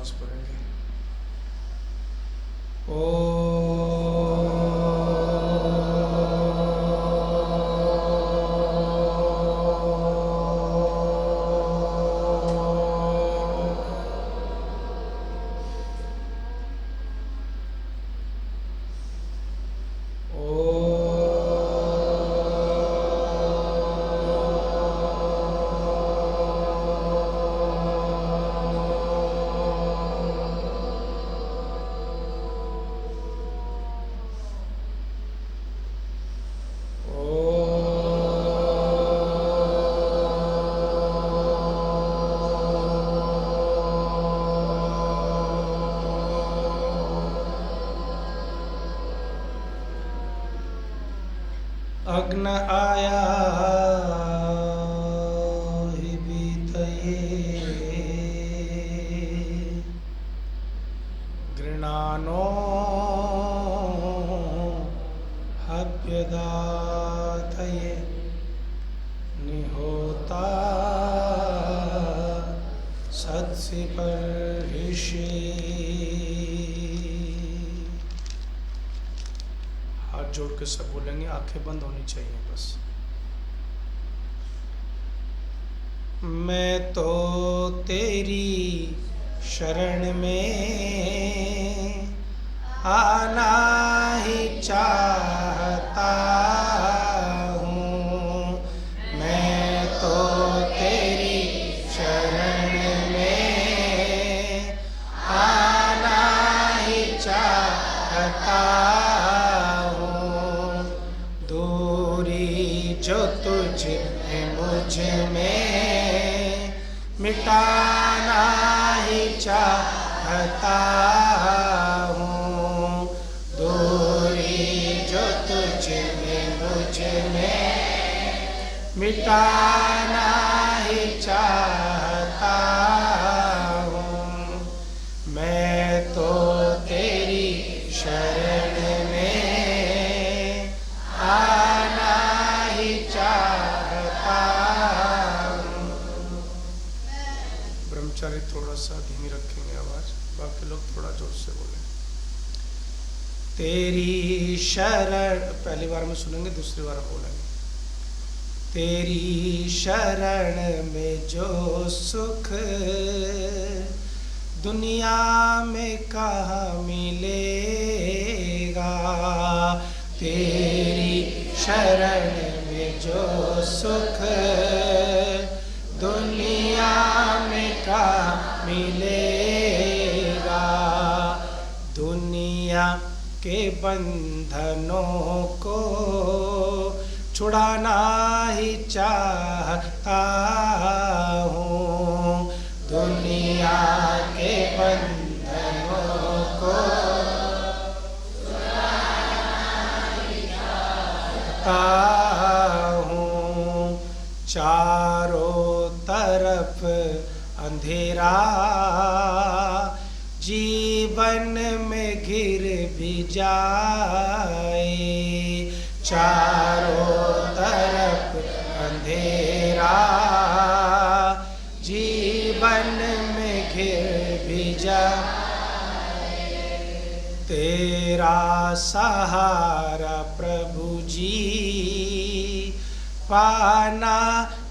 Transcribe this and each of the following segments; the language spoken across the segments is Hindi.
सांस भरेंगे। अग्न आया हि बीतये गृणानो हव्यदातये निहोता सत्सि पर्हिषि। हाथ जोड़ के सब बोलेंगे, आंखें बंद होनी चाहिए बस। मैं तो तेरी शरण में आना ही चाहता हूँ। मैं तो तेरी शरण में आना ही चाहता जो तुझे मुझ में मिटाना ही चाहता हूँ। दूरी जो तुझे मुझ में मिटाना ही चाहता हूँ। मैं तो तेरी शरण में आना ब्रह्मचारी थोड़ा सा धीमी रखेंगे आवाज, बाकी लोग थोड़ा जोर से बोलें। तेरी शरण पहली बार में सुनेंगे, दूसरी बार बोलेंगे। तेरी शरण में जो सुख दुनिया में कहाँ मिलेगा। तेरी शरण में जो सुख दुनिया में का मिलेगा। दुनिया के बंधनों को छुड़ाना ही चाहता हूँ। दुनिया के बंधनों को हूँ। चारों तरफ अंधेरा जीवन में घिर भी जाए। चारों तरफ अंधेरा जीवन में घिर भी जाए। तेरा सहारा प्रभु जी पाना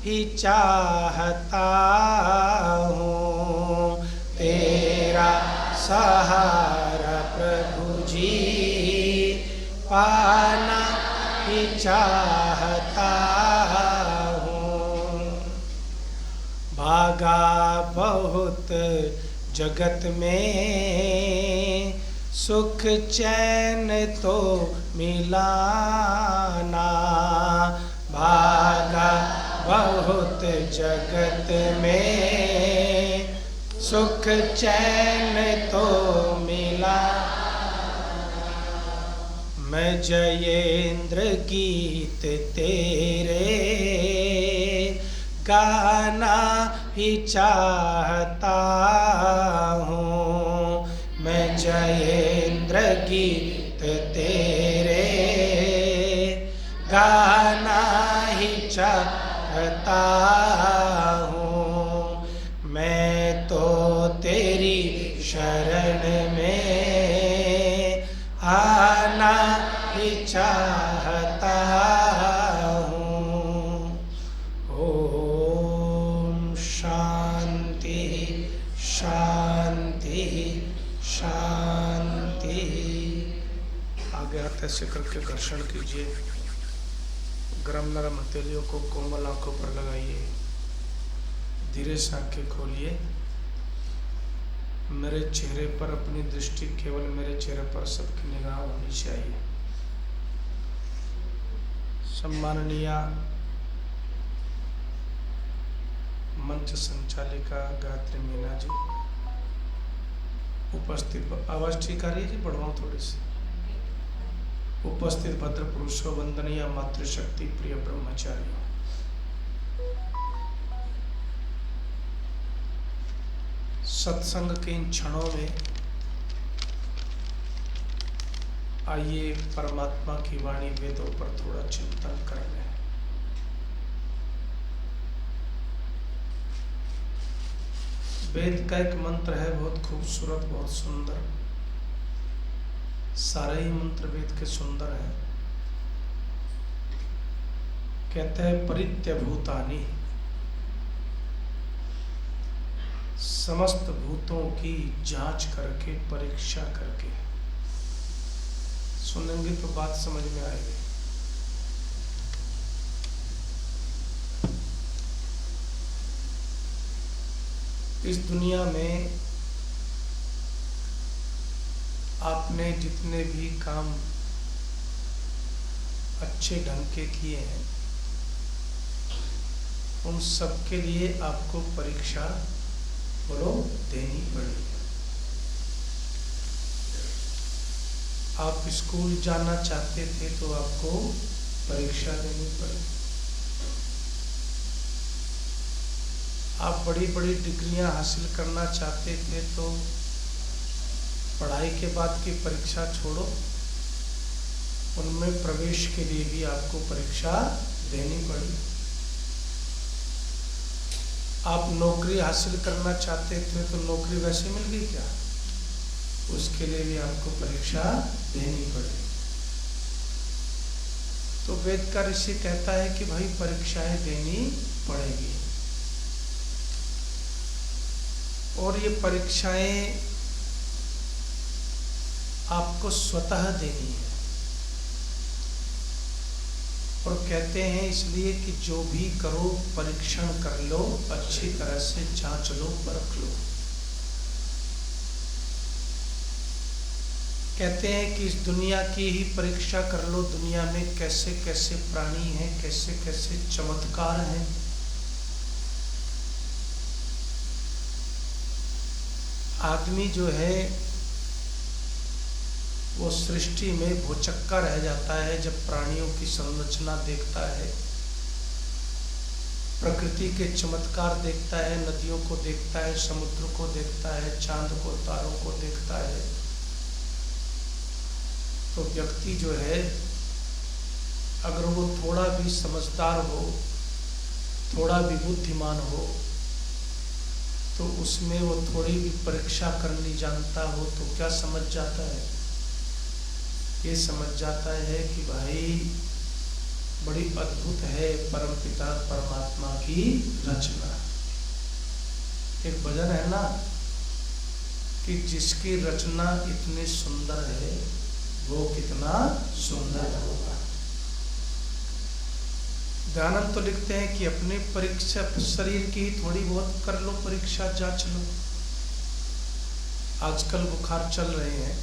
ही चाहता हूँ। तेरा सहारा प्रभु जी पाना ही चाहता हूँ। भागा बहुत जगत में सुख चैन तो मिलाना। भागा बहुत जगत में सुख चैन तो मिला। मैं जयेंद्र गीत तेरे गाना ही चाहता हूँ। मैं जयेंद्र गीत तेरे गाना ही चाहता हूँ। मैं तो तेरी शरण में आना ही चाहता हूँ। ओम शांति शांति शांति। आगे हाथ ऐसे करके घर्षण कीजिए। गरम नरम हथेलियों को कोमल आंखों पर लगाइए। धीरे से आंखें खोलिए। मेरे चेहरे पर अपनी दृष्टि केवल मेरे चेहरे पर सबकी निगाह होनी चाहिए। सम्माननीय मंच संचालिका गायत्री मीना जी, उपस्थित, आवाज ठीक आ रही है जी? बढ़वाऊं थोड़ी सी। उपस्थित भद्र पुरुषों, वंदनीय मातृशक्ति प्रिय ब्रह्मचारियों, सत्संग के इन क्षणों में आइए परमात्मा की वाणी वेदों पर थोड़ा चिंतन कर लें। वेद का एक मंत्र है, बहुत खूबसूरत, बहुत सुंदर। सारे ही मंत्र वेद के सुंदर हैं। कहते हैं परित्य भूतानि, समस्त भूतों की जांच करके, परीक्षा करके। सुनेंगे तो बात समझ में आएगी। इस दुनिया में आपने जितने भी काम अच्छे ढंग के किए हैं, उन सब के लिए आपको परीक्षा बोलो देनी पड़ेगी। आप स्कूल जाना चाहते थे तो आपको परीक्षा देनी पड़ी। आप बड़ी बड़ी डिग्रियां हासिल करना चाहते थे तो पढ़ाई के बाद की परीक्षा छोड़ो, उनमें प्रवेश के लिए भी आपको परीक्षा देनी पड़ी। आप नौकरी हासिल करना चाहते थे तो नौकरी वैसे मिल गई क्या? उसके लिए भी आपको परीक्षा देनी पड़ी। तो वेद का ऋषि कहता है कि भाई परीक्षाएं देनी पड़ेगी, और ये परीक्षाएं आपको स्वतः देनी है। और कहते हैं इसलिए कि जो भी करो परीक्षण कर लो, अच्छी तरह से जांच लो, परख लो। कहते हैं कि इस दुनिया की ही परीक्षा कर लो, दुनिया में कैसे कैसे प्राणी हैं, कैसे कैसे चमत्कार हैं। आदमी जो है वो सृष्टि में भौचक्का रह जाता है जब प्राणियों की संरचना देखता है, प्रकृति के चमत्कार देखता है, नदियों को देखता है, समुद्र को देखता है, चांद को, तारों को देखता है। तो व्यक्ति जो है अगर वो थोड़ा भी समझदार हो, थोड़ा भी बुद्धिमान हो, तो उसमें वो थोड़ी भी परीक्षा करनी जानता हो तो क्या समझ जाता है? ये समझ जाता है कि भाई बड़ी अद्भुत है परमपिता परमात्मा की रचना। एक भजन है ना कि जिसकी रचना इतनी सुंदर है वो कितना सुंदर होगा। दयानंद तो लिखते हैं कि अपनी परीक्षा शरीर की थोड़ी बहुत कर लो, परीक्षा जांच लो। आजकल बुखार चल रहे हैं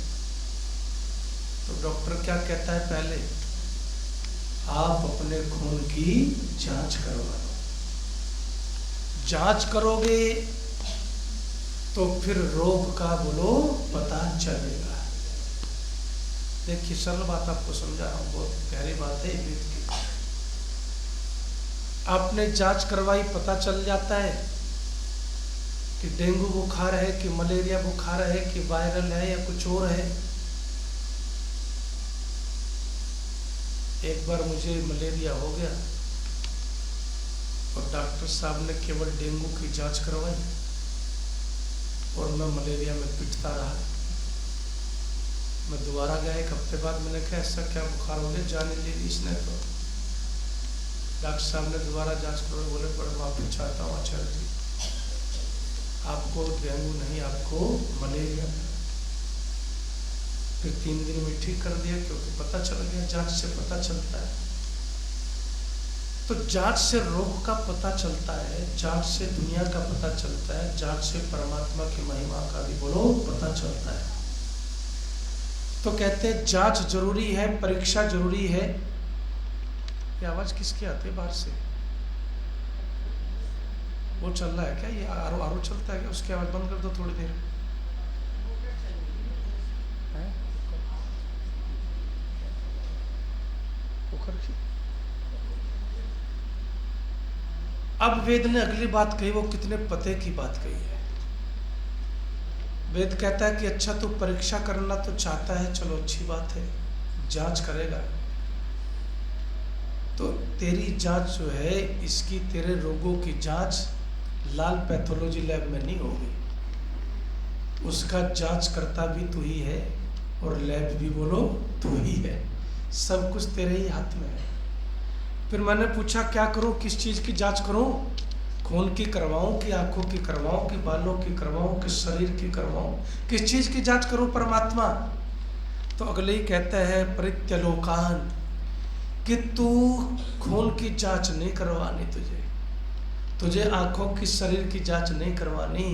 तो डॉक्टर क्या कहता है? पहले आप अपने खून की जांच करवा लो। जांच करोगे तो फिर रोग का बोलो पता चलेगा। देखिए सरल बात आपको समझा रहा हूँ, बहुत गहरी बात है वेद की। आपने जांच करवाई, पता चल जाता है कि डेंगू बुखार है कि मलेरिया बुखार है कि वायरल है या कुछ और है। एक बार मुझे मलेरिया हो गया और डॉक्टर साहब ने केवल डेंगू की जांच करवाई और मैं मलेरिया में पिटता रहा। मैं दोबारा गया 1 हफ्ते बाद, मैंने कहा ऐसा क्या बुखार हो गया, जान ले ली इसने। तो डॉक्टर साहब ने दोबारा जांच करो, बोले बड़ा माफी चाहता हूँ आचार्य जी, आपको डेंगू नहीं, आपको मलेरिया। फिर 3 दिन में ठीक कर दिया, क्योंकि पता चल गया, जांच से पता चलता है। तो जांच से रोग का पता चलता है, जांच से दुनिया का पता चलता है, जांच से परमात्मा की महिमा का भी बोलो पता चलता है। तो कहते हैं जांच जरूरी है, परीक्षा जरूरी है। ये आवाज किसकी आती है बाहर से? वो चल रहा है क्या? ये आरो चलता है क्या? उसकी आवाज बंद कर दो थोड़ी देर। अब वेद ने अगली बात कही, वो कितने पते की बात कही है। वेद कहता है कि अच्छा तू परीक्षा करना तो चाहता है, चलो अच्छी बात है, जांच करेगा तो तेरी जांच जो है, इसकी तेरे रोगों की जांच लाल पैथोलॉजी लैब में नहीं होगी, उसका जांच करता भी तू ही है और लैब भी बोलो तू ही है, सब कुछ तेरे ही हाथ में है। फिर मैंने पूछा क्या करूं, किस चीज की जांच करूं? खून की करवाऊं कि आंखों की करवाऊं कि बालों की करवाऊं कि शरीर की करवाऊं, किस चीज की जांच करूं परमात्मा? तो अगले ही कहता है परित्यलोकान, कि तू खून की जांच नहीं करवानी, तुझे आंखों की शरीर की जांच नहीं करवानी,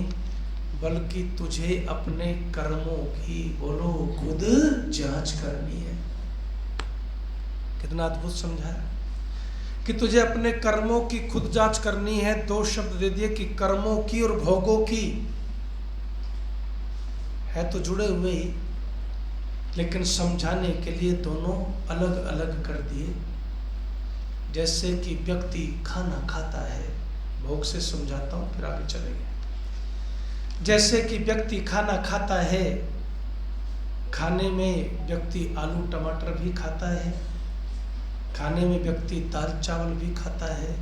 बल्कि तुझे अपने कर्मों की बोलो खुद जांच करनी है। कितना अद्भुत समझाया कि तुझे अपने कर्मों की खुद जांच करनी है। 2 शब्द दे दिए कि कर्मों की और भोगों की, है तो जुड़े हुए ही, लेकिन समझाने के लिए दोनों अलग अलग कर दिए। जैसे कि व्यक्ति खाना खाता है, भोग से समझाता हूं फिर आगे चलेंगे। जैसे कि व्यक्ति खाना खाता है, खाने में व्यक्ति आलू टमाटर भी खाता है, खाने में व्यक्ति दाल चावल भी खाता है,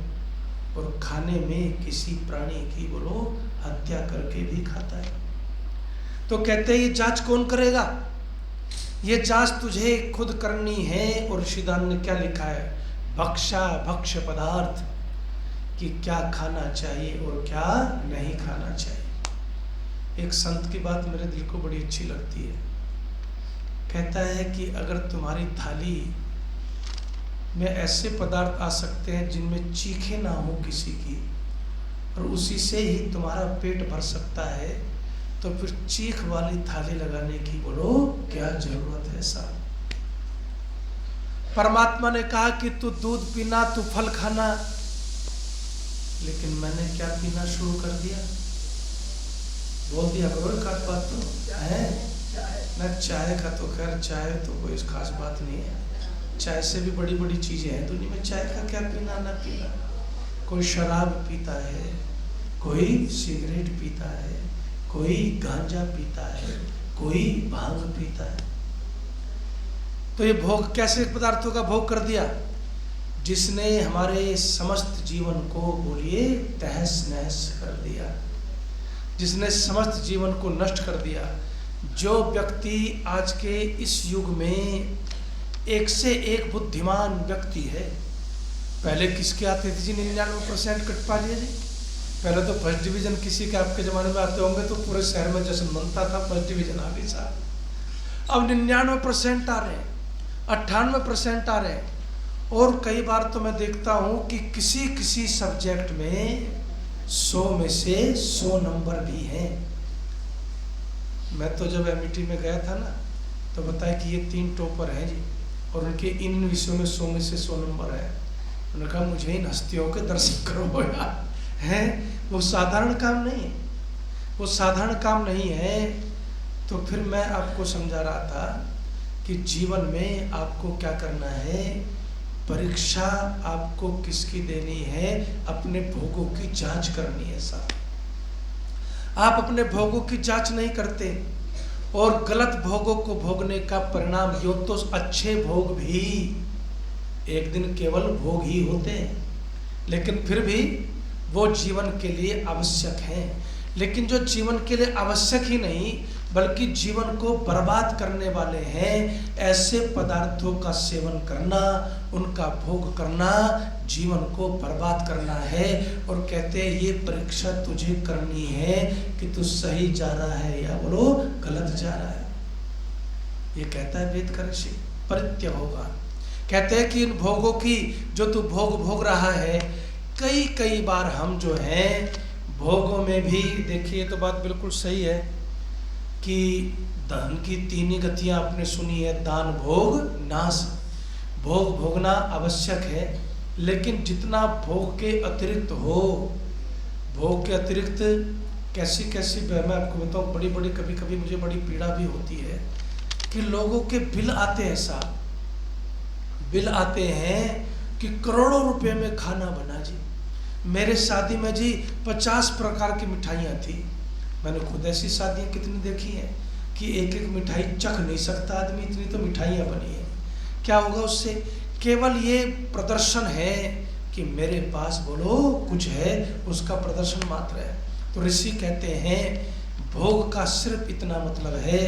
और खाने में किसी प्राणी की बोलो हत्या करके भी खाता है। तो कहते हैं ये जांच कौन करेगा? ये जांच तुझे खुद करनी है। और ऋषिदान ने क्या लिखा है? भक्षा भक्ष्य पदार्थ, कि क्या खाना चाहिए और क्या नहीं खाना चाहिए। एक संत की बात मेरे दिल को बड़ी अच्छी लगती है। कहता है कि अगर तुम्हारी थाली में ऐसे पदार्थ आ सकते हैं जिनमें चीखे ना हो किसी की, और उसी से ही तुम्हारा पेट भर सकता है, तो फिर चीख वाली थाली लगाने की बोलो क्या जरूरत है साहब? परमात्मा ने कहा कि तू दूध पीना, तू फल खाना, लेकिन मैंने क्या पीना शुरू कर दिया? बोल दिया करो एक आध बात तो है ना। चाय का तो खैर, चाय तो कोई खास बात नहीं है, चाय से भी बड़ी बड़ी चीजें हैं दुनिया में। चाय का क्या पीना ना पीना? कोई शराब पीता है, कोई सिगरेट पीता है, कोई गांजा पीता है, कोई भांग पीता है। तो ये भोग कैसे पदार्थों का भोग कर दिया? जिसने हमारे समस्त जीवन को बोलिए तहस नहस कर दिया, जिसने समस्त जीवन को नष्ट कर दिया। जो व्यक्ति आज के इस युग में एक से एक बुद्धिमान व्यक्ति है। पहले किसके आते थे जी 99% कटपालिए जी? पहले तो फर्स्ट डिवीजन किसी के आपके ज़माने में आते होंगे तो पूरे शहर में जश्न मनता था, फर्स्ट डिवीजन आ गई साहब। अब 99% आ रहे हैं, 98% आ रहे हैं, और कई बार तो मैं देखता हूँ कि किसी किसी सब्जेक्ट में 100 में से 100 नंबर भी हैं। मैं तो जब एमईटी में गया था ना, तो बताया कि ये 3 टॉपर हैं जी, और उनके इन विषयों में 100 में से 100 नंबर है। उन्होंने कहा मुझे इन हस्तियों के दर्शन करो यार, हैं वो साधारण काम नहीं है, वो साधारण काम नहीं है। तो फिर मैं आपको समझा रहा था कि जीवन में आपको क्या करना है, परीक्षा आपको किसकी देनी है? अपने भोगों की जांच करनी है साहब। आप अपने भोगों की जांच नहीं करते, और गलत भोगों को भोगने का परिणाम यो तो अच्छे भोग भी एक दिन केवल भोग ही होते हैं, लेकिन फिर भी वो जीवन के लिए आवश्यक हैं। लेकिन जो जीवन के लिए आवश्यक ही नहीं बल्कि जीवन को बर्बाद करने वाले हैं, ऐसे पदार्थों का सेवन करना, उनका भोग करना जीवन को बर्बाद करना है। और कहते हैं ये परीक्षा तुझे करनी है कि तू सही जा रहा है या बोलो गलत जा रहा है। ये कहता है वेद का ऋषि, परित्य होगा। कहते हैं कि इन भोगों की जो तू भोग रहा है, कई बार हम जो हैं भोगों में भी, देखिए तो बात बिल्कुल सही है कि धन की तीन ही गतियाँ आपने सुनी है, दान भोग नाश। भोग भोगना आवश्यक है, लेकिन जितना भोग के अतिरिक्त हो, भोग के अतिरिक्त कैसी कैसी, मैं आपको बताऊँ, बड़ी कभी कभी मुझे बड़ी पीड़ा भी होती है कि लोगों के बिल आते हैं, ऐसा बिल आते हैं कि करोड़ों रुपए में खाना बना जी। मेरे शादी में जी 50 प्रकार की मिठाइयाँ थी। मैंने खुद ऐसी शादियाँ कितनी देखी हैं कि एक एक मिठाई चख नहीं सकता आदमी, इतनी तो मिठाइयाँ बनी है। क्या होगा उससे? केवल ये प्रदर्शन है कि मेरे पास बोलो कुछ है, उसका प्रदर्शन मात्र है। तो ऋषि कहते हैं भोग का सिर्फ इतना मतलब है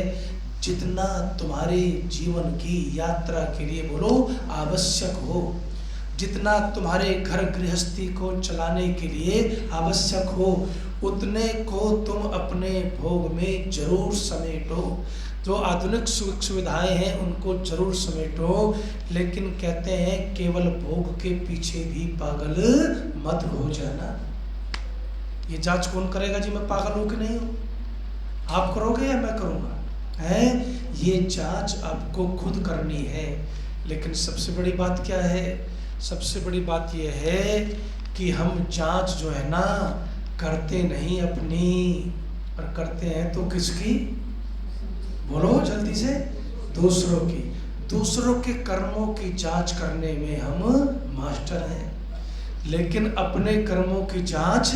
जितना तुम्हारे जीवन की यात्रा के लिए बोलो आवश्यक हो, जितना तुम्हारे घर गृहस्थी को चलाने के लिए आवश्यक हो, उतने को तुम अपने भोग में जरूर समेटो। जो आधुनिक सुख सुविधाएं हैं उनको जरूर समेटो, लेकिन कहते हैं केवल भोग के पीछे भी पागल मत हो जाना। ये जांच कौन करेगा जी मैं पागल हूं कि नहीं हूं? आप करोगे या मैं करूंगा? है ये जांच आपको खुद करनी है। लेकिन सबसे बड़ी बात क्या है? सबसे बड़ी बात यह है कि हम जांच जो है ना करते नहीं अपनी, और करते हैं तो किसकी? बोलो जल्दी से, दूसरों की। दूसरों के कर्मों की जांच करने में हम मास्टर हैं, लेकिन अपने कर्मों की जांच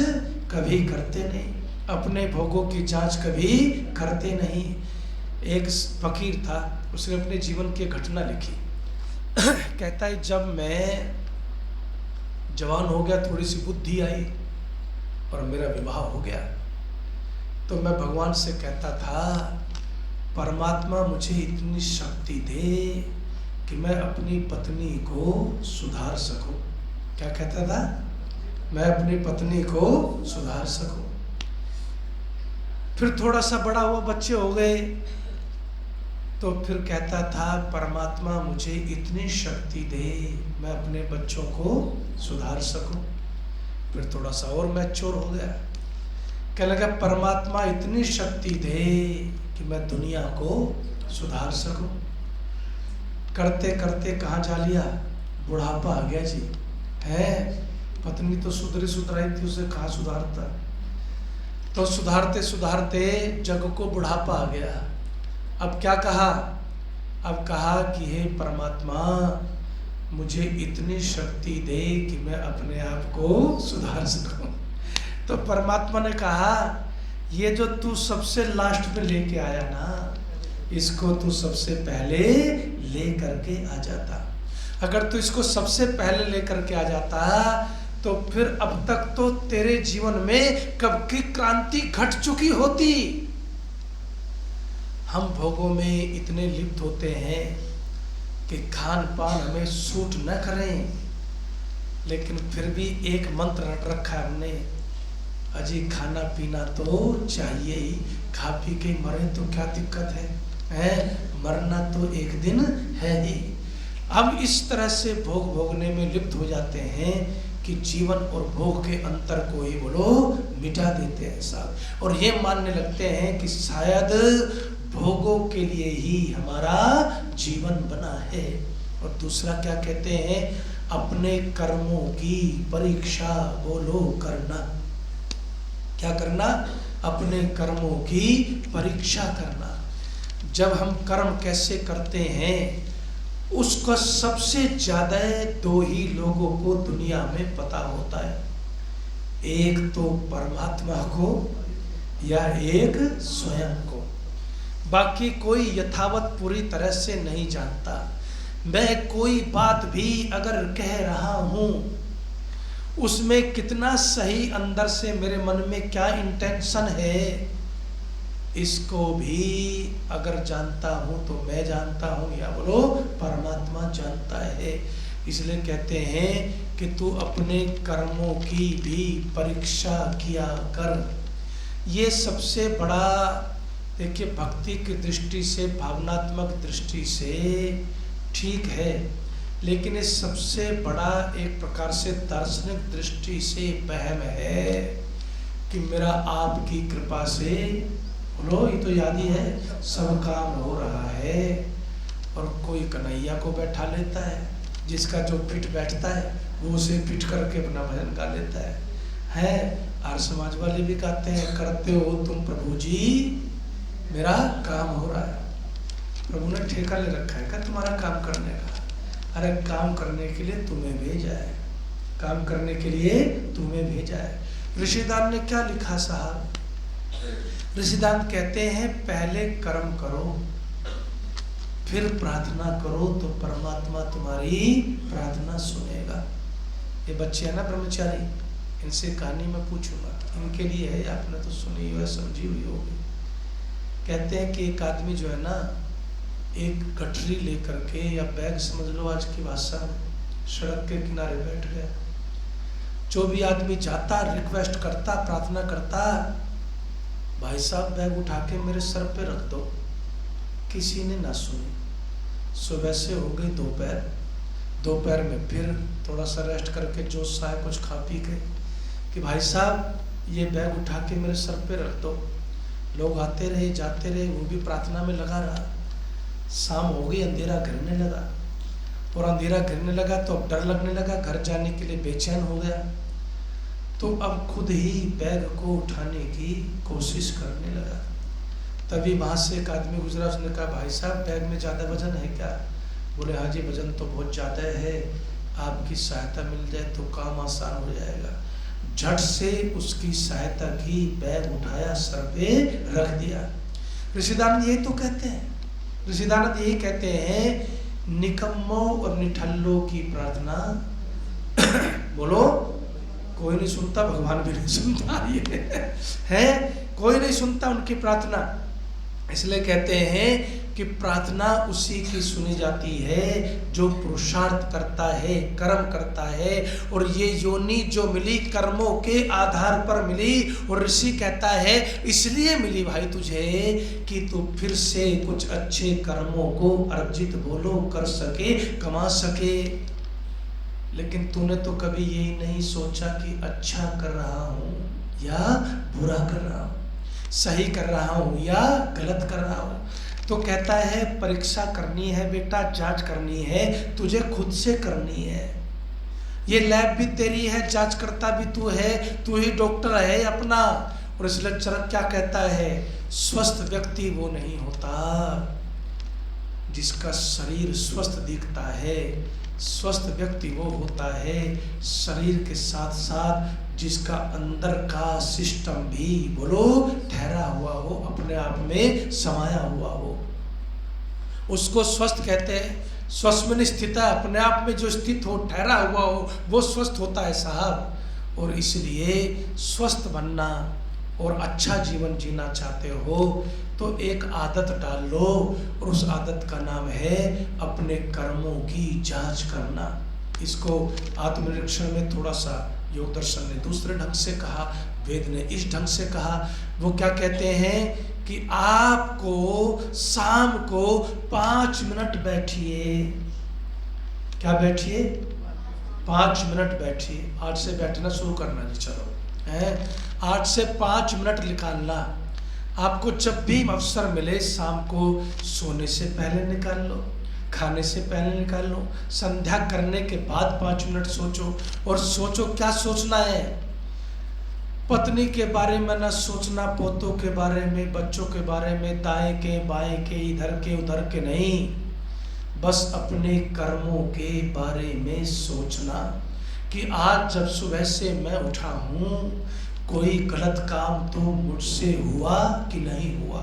कभी करते नहीं, अपने भोगों की जांच कभी करते नहीं। एक फकीर था, उसने अपने जीवन की घटना लिखी। कहता है जब मैं जवान हो गया, थोड़ी सी बुद्धि आई और मेरा विवाह हो गया, तो मैं भगवान से कहता था परमात्मा मुझे इतनी शक्ति दे कि मैं अपनी पत्नी को सुधार सकूं। क्या कहता था? मैं अपनी पत्नी को सुधार सकूं। फिर थोड़ा सा बड़ा हुआ, बच्चे हो गए, तो फिर कहता था परमात्मा मुझे इतनी शक्ति दे मैं अपने बच्चों को सुधार सकूं। फिर थोड़ा सा और मैच्योर हो गया, कहने लगा परमात्मा इतनी शक्ति दे कि मैं दुनिया को सुधार सकूं। करते करते कहाँ जा लिया? बुढ़ापा आ गया जी। है पत्नी तो सुधराई थी, उसे कहाँ सुधारता? तो सुधारते सुधारते जग को बुढ़ापा आ गया। अब क्या कहा? अब कहा कि हे परमात्मा मुझे इतनी शक्ति दे कि मैं अपने आप को सुधार सकूं। तो परमात्मा ने कहा ये जो तू सबसे लास्ट में लेके आया ना, इसको तू सबसे पहले ले करके आ जाता। अगर तू इसको सबसे पहले ले करके आ जाता तो फिर अब तक तो तेरे जीवन में कब की क्रांति घट चुकी होती। हम भोगों में इतने लिप्त होते हैं कि खान पान हमें सूट न करें, लेकिन फिर भी एक मंत्र रट रखा है हमने, अजी खाना पीना तो चाहिए ही, खा पी के मरे तो क्या दिक्कत है, मरना तो एक दिन है ही। हम इस तरह से भोग भोगने में लिप्त हो जाते हैं कि जीवन और भोग के अंतर को ही बोलो मिटा देते हैं साहब, और ये मानने लगते हैं कि शायद भोगों के लिए ही हमारा जीवन बना है। और दूसरा क्या कहते हैं? अपने कर्मों की परीक्षा बोलो करना। क्या करना? अपने कर्मों की परीक्षा करना। जब हम कर्म कैसे करते हैं उसका सबसे ज्यादा दो ही लोगों को दुनिया में पता होता है, एक तो परमात्मा को या एक स्वयं को। बाकी कोई यथावत पूरी तरह से नहीं जानता। मैं कोई बात भी अगर कह रहा हूं उसमें कितना सही अंदर से मेरे मन में क्या इंटेंशन है, इसको भी अगर जानता हूँ तो मैं जानता हूँ, या बोलो परमात्मा जानता है। इसलिए कहते हैं कि तू अपने कर्मों की भी परीक्षा किया कर। ये सबसे बड़ा, देखिए भक्ति की दृष्टि से, भावनात्मक दृष्टि से ठीक है, लेकिन ये सबसे बड़ा एक प्रकार से दार्शनिक दृष्टि से वहम है कि मेरा आपकी कृपा से, बोलो ये तो याद ही है, सब काम हो रहा है। और कोई कन्हैया को बैठा लेता है, जिसका जो फिट बैठता है वो उसे फिट करके अपना भजन गा लेता है। आर्य समाज वाले भी कहते हैं, करते हो तुम प्रभु जी, मेरा काम हो रहा है। प्रभु ने ठेका ले रखा है क्या तुम्हारा काम करने का? अरे काम करने के लिए तुम्हें भेजा है, काम करने के लिए तुम्हें भेजा है। ऋषिदान ने क्या लिखा साहब? ऋषिदान कहते हैं पहले कर्म करो फिर प्रार्थना करो तो परमात्मा तुम्हारी प्रार्थना सुनेगा। ये बच्चे हैं ना ब्रह्मचारी, इनसे कहानी मैं पूछूंगा, इनके लिए है, आपने तो सुनी हुई समझी हुई होगी। कहते हैं कि एक आदमी जो है ना, एक गठरी लेकर के, या बैग समझ लो आज की भाषा में, सड़क के किनारे बैठ गया। जो भी आदमी जाता रिक्वेस्ट करता, प्रार्थना करता, भाई साहब बैग उठा के मेरे सर पे रख दो, किसी ने ना सुनी। सुबह से हो गई दोपहर, दोपहर में फिर थोड़ा सा रेस्ट करके जोश सा है, कुछ खा पी के, कि भाई साहब ये बैग उठा के मेरे सर पे रख दो। लोग आते रहे जाते रहे, वो भी प्रार्थना में लगा रहा। शाम हो गई, अंधेरा गिरने लगा, और अंधेरा गिरने लगा तो अब डर लगने लगा, घर जाने के लिए बेचैन हो गया। तो अब खुद ही बैग को उठाने की कोशिश करने लगा। तभी वहाँ से एक आदमी गुजरा, उसने कहा भाई साहब बैग में ज़्यादा वजन है क्या? बोले हाँ जी वजन तो बहुत ज़्यादा है, आपकी सहायता मिल जाए तो काम आसान हो जाएगा। झट से उसकी सहायता की, बैग उठाया, सर पे रख दिया। ऋषिदानंद यही तो कहते हैं, ऋषिदानंद यही कहते हैं, निकम्मों और निठल्लों की प्रार्थना बोलो कोई नहीं सुनता, भगवान भी नहीं सुनता, ये है कोई नहीं सुनता उनकी प्रार्थना। इसलिए कहते हैं कि प्रार्थना उसी की सुनी जाती है जो पुरुषार्थ करता है, कर्म करता है। और ये योनि जो मिली कर्मों के आधार पर मिली, और ऋषि कहता है इसलिए मिली भाई तुझे कि तू फिर से कुछ अच्छे कर्मों को अर्जित बोलो कर सके, कमा सके। लेकिन तूने तो कभी यही नहीं सोचा कि अच्छा कर रहा हूँ या बुरा कर रहा हूँ, सही कर रहा हूँ या गलत कर रहा हूँ। तो कहता है परीक्षा करनी है बेटा, जांच करनी है, तुझे खुद से करनी है। ये लैब भी तेरी है, जांच करता भी तू है, तू ही डॉक्टर है अपना। और इसलिए चरक क्या कहता है, स्वस्थ व्यक्ति वो नहीं होता जिसका शरीर स्वस्थ दिखता है, स्वस्थ व्यक्ति वो होता है शरीर के साथ साथ जिसका अंदर का सिस्टम भी बोलो ठहरा हुआ हो, अपने आप में समाया हुआ हो, उसको स्वस्थ कहते हैं। स्वस्थ में स्थित है, अपने आप में जो स्थित हो, ठहरा हुआ हो, वो स्वस्थ होता है साहब। और इसलिए स्वस्थ बनना और अच्छा जीवन जीना चाहते हो तो एक आदत डाल लो, और उस आदत का नाम है अपने कर्मों की जांच करना। इसको आत्मनिरीक्षण में थोड़ा सा योग दर्शन ने दूसरे ढंग से कहा, वेद ने इस ढंग से कहा। वो क्या कहते हैं कि आपको शाम को 5 मिनट बैठिए। क्या बैठिए? 5 मिनट बैठिए। आज से बैठना शुरू करना जी, चलो है 8 से 5 मिनट निकालना। आपको जब भी अवसर मिले शाम को सोने से पहले निकाल लो, खाने से पहले निकाल लो, संध्या करने के बाद 5 मिनट सोचो। और सोचो क्या सोचना है, पत्नी के बारे में ना सोचना, पोतों के बारे में, बच्चों के बारे में, दाएं के बाएं के, इधर के उधर के नहीं, बस अपने कर्मों के बारे में सोचना कि आज जब सुबह से मैं उठा हूँ कोई गलत काम तो मुझसे हुआ कि नहीं हुआ।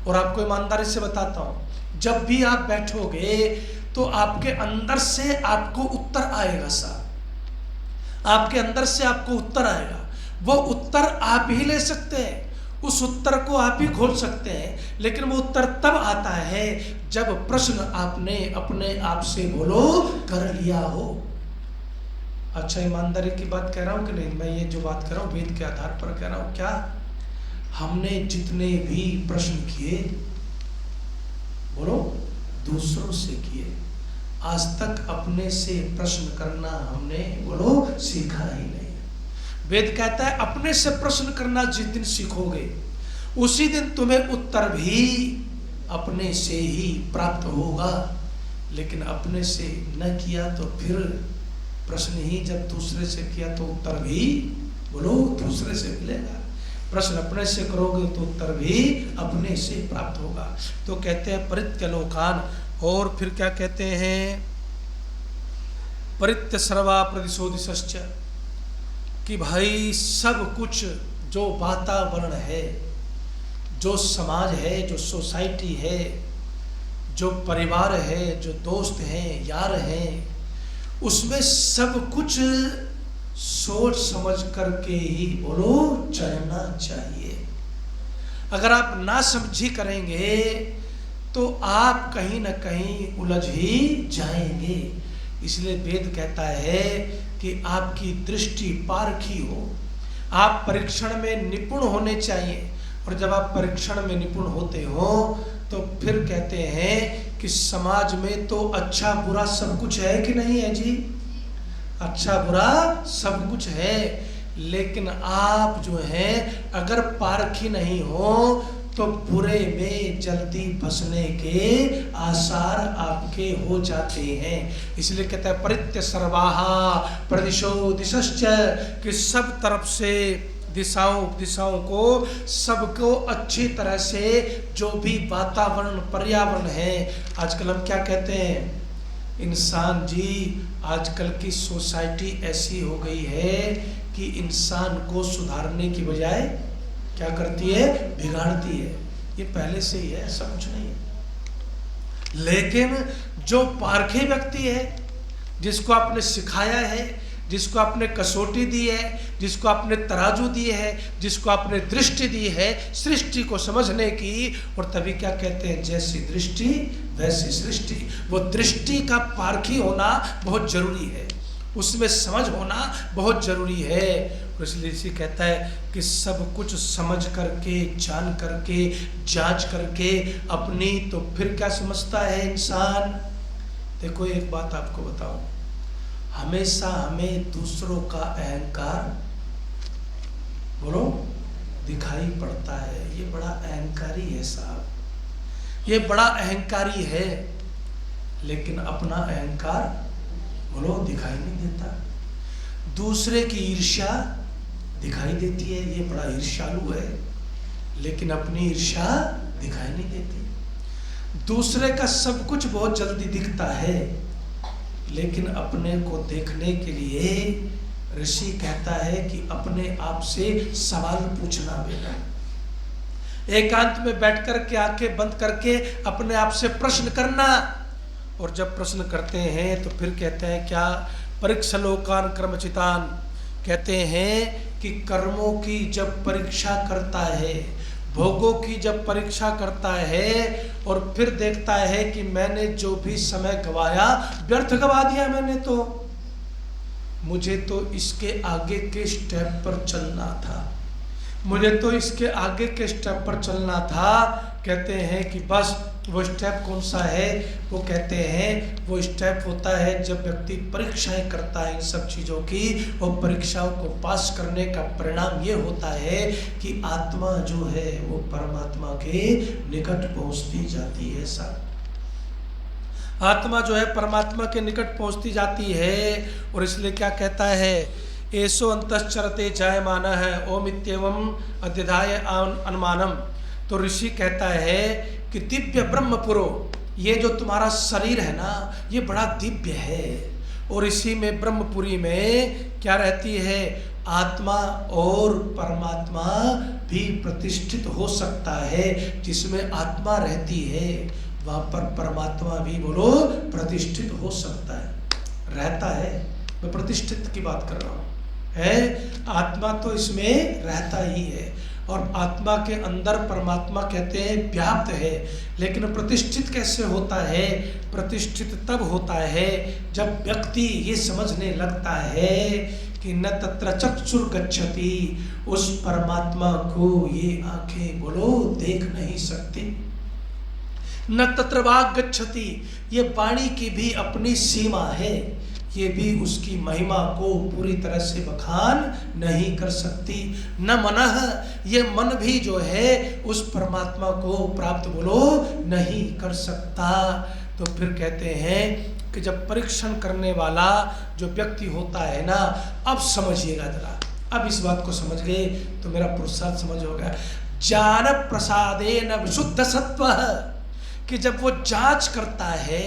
और आपको ईमानदारी से बताता हूँ, जब भी आप बैठोगे तो आपके अंदर से आपको उत्तर आएगा साहब। आपके अंदर से आपको उत्तर आएगा। वो उत्तर आप ही ले सकते हैं, उस उत्तर को आप ही खोज सकते हैं, लेकिन वो उत्तर तब आता है जब प्रश्न आपने अपने आप से बोलो कर लिया हो। अच्छा, ईमानदारी की बात कह रहा हूँ कि नहीं? मैं ये जो बात कर रहा हूँ वेद के आधार पर कह रहा हूँ। क्या हमने जितने भी प्रश्न किए बोलो दूसरों से किए, आज तक अपने से प्रश्न करना हमने बोलो सीखा ही नहीं। वेद कहता है अपने से प्रश्न करना जिस दिन सीखोगे उसी दिन तुम्हें उत्तर भी अपने से ही प्राप्त होगा। लेकिन अपने से न किया तो फिर प्रश्न ही, जब दूसरे से किया तो उत्तर भी बोलो दूसरे से मिलेगा। प्रश्न अपने से करोगे तो उत्तर भी अपने से प्राप्त होगा। तो कहते हैं परित्य लोकान, और फिर क्या कहते हैं, परित्य सर्वा प्रदिशो दिशश्च, कि भाई सब कुछ जो वातावरण है, जो समाज है, जो सोसाइटी है, जो परिवार है, जो दोस्त हैं, यार हैं, उसमें सब कुछ सोच समझ करके ही बोलो चलना चाहिए। अगर आप ना समझी करेंगे तो आप कहीं ना कहीं उलझ ही जाएंगे। इसलिए वेद कहता है कि आपकी दृष्टि पारखी हो, आप परीक्षण में निपुण होने चाहिए। और जब आप परीक्षण में निपुण होते हो तो फिर कहते हैं कि समाज में तो अच्छा बुरा सब कुछ है कि नहीं है जी? अच्छा बुरा सब कुछ है, लेकिन आप जो है अगर पारखी नहीं हो तो बुरे में जल्दी फंसने के आसार आपके हो जाते हैं। इसलिए कहता है परित्य सर्वाहा प्रदिशो दिशश्च, कि सब तरफ से दिशाओं को, सबको अच्छी तरह से जो भी वातावरण पर्यावरण है। आजकल हम क्या कहते हैं, इंसान जी आजकल की सोसाइटी ऐसी हो गई है कि इंसान को सुधारने की बजाय क्या करती है, बिगाड़ती है। ये पहले से ही है, ऐसा कुछ नहीं है। लेकिन जो पारखे व्यक्ति है, जिसको आपने सिखाया है, जिसको आपने कसौटी दी है, जिसको आपने तराजू दी है, जिसको आपने दृष्टि दी है सृष्टि को समझने की, और तभी क्या कहते हैं, जैसी दृष्टि वैसी सृष्टि। वो दृष्टि का पारखी होना बहुत जरूरी है, उसमें समझ होना बहुत जरूरी है। और इसलिए इसी कहता है कि सब कुछ समझ करके, जान करके, जांच करके अपनी, तो फिर क्या समझता है इंसान। देखो एक बात आपको बताऊं, हमेशा हमें दूसरों का अहंकार बोलो दिखाई पड़ता है। ये बड़ा अहंकारी है साहब, ये बड़ा अहंकारी है, लेकिन अपना अहंकार बोलो दिखाई नहीं देता। दूसरे की ईर्ष्या दिखाई देती है, ये बड़ा ईर्ष्यालु है, लेकिन अपनी ईर्ष्या दिखाई नहीं देती। दूसरे का सब कुछ बहुत जल्दी दिखता है, लेकिन अपने को देखने के लिए ऋषि कहता है कि अपने आप से सवाल पूछना बेटा। एकांत में बैठ कर के आंखें बंद करके अपने आप से प्रश्न करना। और जब प्रश्न करते हैं तो फिर कहते हैं क्या, परीक्षलोकान कर्मचितान, कहते हैं कि कर्मों की जब परीक्षा करता है, भोगों की जब परीक्षा करता है, और फिर देखता है कि मैंने जो भी समय गवाया व्यर्थ गवा दिया मैंने, तो मुझे तो इसके आगे के स्टेप पर चलना था, मुझे तो इसके आगे के स्टेप पर चलना था। कहते हैं कि बस वो स्टेप कौन सा है, वो कहते हैं वो स्टेप होता है जब व्यक्ति परीक्षाएं करता है इन सब चीज़ों की, और परीक्षाओं को पास करने का परिणाम ये होता है कि आत्मा जो है वो परमात्मा के निकट पहुंचती जाती है। सब आत्मा जो है परमात्मा के निकट पहुंचती जाती है। और इसलिए क्या कहता है, ऐसो अंतश्चरते जायमाना है ओम इत्येवम अध्यधाय अनुमानम। तो ऋषि कहता है कि दिव्य ब्रह्मपुरो, ये जो तुम्हारा शरीर है ना, ये बड़ा दिव्य है, और इसी में ब्रह्मपुरी में क्या रहती है, आत्मा और परमात्मा भी प्रतिष्ठित हो सकता है। जिसमें आत्मा रहती है वहाँ पर परमात्मा भी बोलो प्रतिष्ठित हो सकता है, रहता है। मैं प्रतिष्ठित की बात कर रहा हूँ। है, आत्मा तो इसमें रहता ही है और आत्मा के अंदर परमात्मा कहते हैं व्याप्त है। लेकिन प्रतिष्ठित कैसे होता है? प्रतिष्ठित तब होता है जब व्यक्ति ये समझने लगता है कि न तत्र चक्षुर गच्छति, उस परमात्मा को ये आंखें बोलो देख नहीं सकती, न तत्र वाक् गच्छति, ये वाणी की भी अपनी सीमा है, ये भी उसकी महिमा को पूरी तरह से बखान नहीं कर सकती। न मनः, ये मन भी जो है उस परमात्मा को प्राप्त बोलो नहीं कर सकता। तो फिर कहते हैं कि जब परीक्षण करने वाला जो व्यक्ति होता है ना, अब समझिएगा जरा, अब इस बात को समझ गए तो मेरा पुरुषार्थ समझ हो गया। ज्ञान प्रसादेन विशुद्ध सत्व, कि जब वो जांच करता है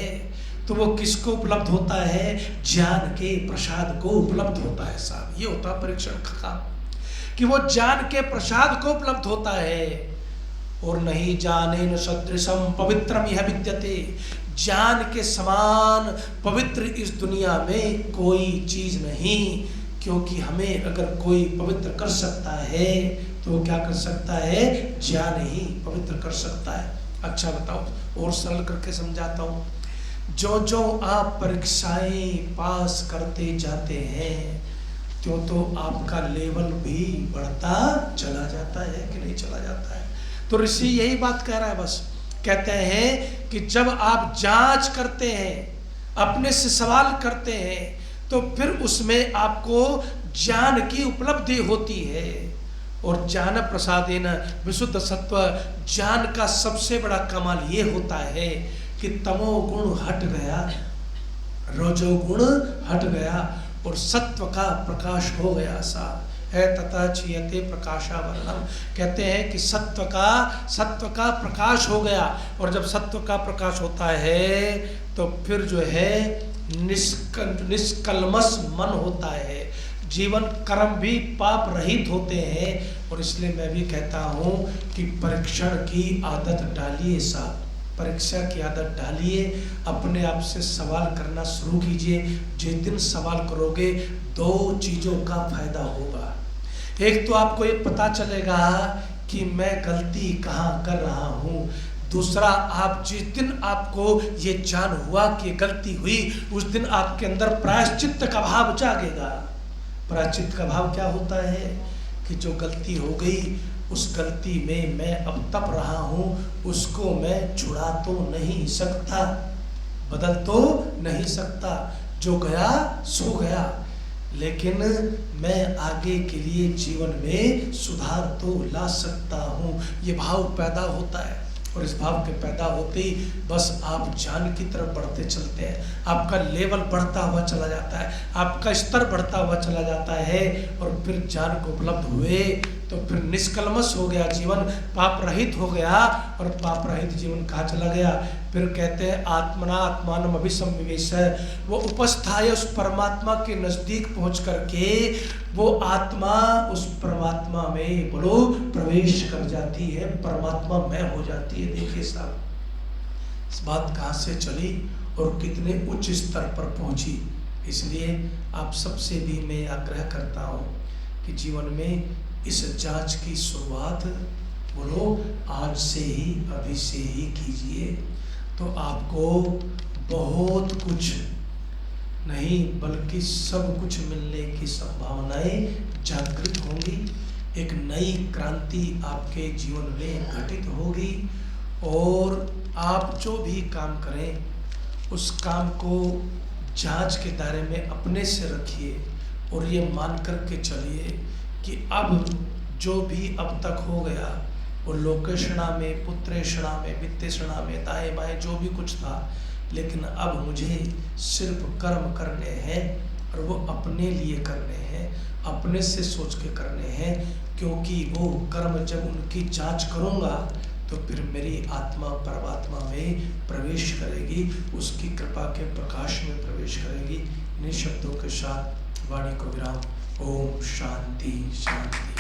तो वो किसको उपलब्ध होता है? ज्ञान के प्रसाद को उपलब्ध होता है। साहब ये होता है परीक्षण का काम, कि वो ज्ञान के प्रसाद को उपलब्ध होता है। और नहीं जानेन सदृशम पवित्रम यह विद्यते, ज्ञान के समान पवित्र इस दुनिया में कोई चीज नहीं। क्योंकि हमें अगर कोई पवित्र कर सकता है तो वो क्या कर सकता है? ज्ञान ही पवित्र कर सकता है। अच्छा बताओ और सरल करके समझाता हूँ। जो जो आप परीक्षाएं पास करते जाते हैं त्यों तो आपका लेवल भी बढ़ता चला जाता है कि नहीं चला जाता है? तो ऋषि यही बात कह रहा है। बस कहते हैं कि जब आप जांच करते हैं, अपने से सवाल करते हैं, तो फिर उसमें आपको ज्ञान की उपलब्धि होती है। और ज्ञान प्रसादेन विशुद्ध सत्व, ज्ञान का सबसे बड़ा कमाल ये होता है कि तमोगुण हट गया, रजोगुण हट गया और सत्व का प्रकाश हो गया। सा है तथा चीयते प्रकाशावरणम, कहते हैं कि सत्व का प्रकाश हो गया। और जब सत्व का प्रकाश होता है तो फिर जो है निष्कल्मष मन होता है, जीवन कर्म भी पाप रहित होते हैं। और इसलिए मैं भी कहता हूँ कि परीक्षण की आदत डालिए साहब, परीक्षा की आदत डालिए, अपने आप से सवाल करना शुरू कीजिए। जिस दिन सवाल करोगे दो चीज़ों का फायदा होगा। एक तो आपको ये पता चलेगा कि मैं गलती कहाँ कर रहा हूँ। दूसरा, आप जिस दिन आपको ये जान हुआ कि गलती हुई, उस दिन आपके अंदर प्रायश्चित्त का भाव जागेगा। प्रायश्चित्त का भाव क्या होता है? कि जो गलती हो गई उस गलती में मैं अब तप रहा हूँ, उसको मैं छुड़ा तो नहीं सकता, बदल तो नहीं सकता। जो गया सो गया, लेकिन मैं आगे के लिए जीवन में सुधार तो ला सकता हूँ। ये भाव पैदा होता है और इस भाव के पैदा होते ही बस आप ज्ञान की तरफ बढ़ते चलते हैं। आपका लेवल बढ़ता हुआ चला जाता है, आपका स्तर बढ़ता हुआ चला जाता है। और फिर ज्ञान को उपलब्ध हुए तो फिर निष्कल्मष हो गया जीवन, पाप रहित हो गया। और पाप रहित जीवन कहाँ चला गया? फिर कहते हैं आत्मना आत्मानम अभिसंविवेश, वो उपस्थाय उस परमात्मा के नजदीक पहुंच करके वो आत्मा उस परमात्मा में बोलो प्रवेश कर जाती है, परमात्मा में हो जाती है। देखिए साहब, इस बात कहाँ से चली और कितने उच्च स्तर पर पहुंची। इसलिए आप सबसे भी मैं आग्रह करता हूँ कि जीवन में इस जांच की शुरुआत बोलो आज से ही, अभी से ही कीजिए, तो आपको बहुत कुछ नहीं बल्कि सब कुछ मिलने की संभावनाएं जागृत होंगी। एक नई क्रांति आपके जीवन में घटित होगी और आप जो भी काम करें उस काम को जांच के दायरे में अपने से रखिए और ये मान कर के चलिए कि अब जो भी अब तक हो गया वो लोकेशणा में, पुत्रेषणा में, वित्तेषणा में, दाएं बाएं जो भी कुछ था, लेकिन अब मुझे सिर्फ कर्म करने हैं और वो अपने लिए करने हैं, अपने से सोच के करने हैं। क्योंकि वो कर्म जब उनकी जांच करूँगा तो फिर मेरी आत्मा परमात्मा में प्रवेश करेगी, उसकी कृपा के प्रकाश में प्रवेश करेगी। इन शब्दों के साथ वाणी को विराम। ओम शांति शांति।